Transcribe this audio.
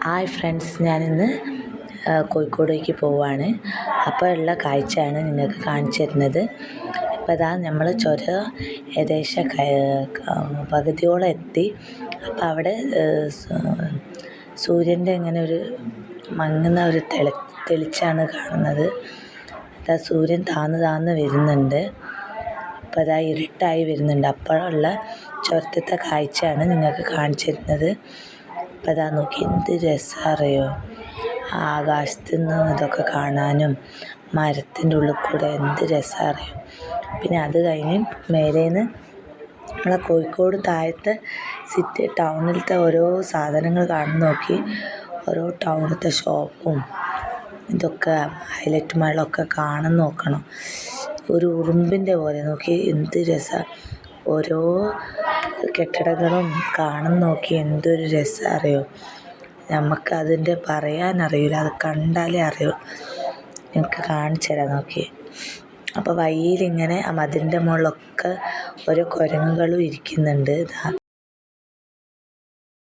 Hi friends, ഞാനിന്ന് കോഴിക്കോടേക്ക് പോവുകയാണ്. അപ്പോൾ ഉള്ള കാഴ്ചയാണ് നിങ്ങൾക്ക് കാണിച്ചു തരുന്നത്. അപ്പോൾ അതാ നമ്മൾ ചുരം ഏകദേശം പകുതിയോളം എത്തി. അപ്പോൾ അവിടെ സൂര്യൻ്റെ ഇങ്ങനെ ഒരു മങ്ങുന്ന ഒരു തെളിച്ചാണ് കാണുന്നത്. അതാ സൂര്യൻ താന്ന് വരുന്നുണ്ട്. അപ്പോൾ അതാ ഇരുട്ടായി വരുന്നുണ്ട്. അപ്പോഴുള്ള ചുരത്തത്തെ കാഴ്ചയാണ് നിങ്ങൾക്ക് കാണിച്ചു തരുന്നത്. അപ്പോൾ അതാ നോക്കി, എന്ത് രസമറിയോ ആകാശത്ത് നിന്ന് ഇതൊക്കെ കാണാനും മരത്തിൻ്റെ ഉള്ളിൽ കൂടെ എന്ത് രസമറിയോ. പിന്നെ അത് കഴിഞ്ഞ് മേലേന്ന് നമ്മളെ കോഴിക്കോട് താഴത്തെ സിറ്റി ടൗണിലത്തെ ഓരോ സാധനങ്ങൾ കാണുന്ന നോക്കി. ഓരോ ടൗണിലത്തെ ഷോപ്പും ഇതൊക്കെ ഹൈലൈറ്റ് മാളൊക്കെ കാണാൻ നോക്കണം. ഒരു ഉറുമ്പിൻ്റെ പോലെ നോക്കി, എന്ത് രസമാണ്. ഓരോ കെട്ടിടങ്ങളും കാണാൻ നോക്കി എന്തൊരു രസം അറിയോ. നമുക്കതിൻ്റെ പറയാനറിയില്ല, അത് കണ്ടാലേ അറിയൂ. എനിക്ക് കാണിച്ചു തരാം നോക്കി. അപ്പോൾ വഴിയിലിങ്ങനെ ആ മതിലിൻ്റെ മുകളിലൊക്കെ ഓരോ കുരങ്ങുകളും ഇരിക്കുന്നുണ്ട്.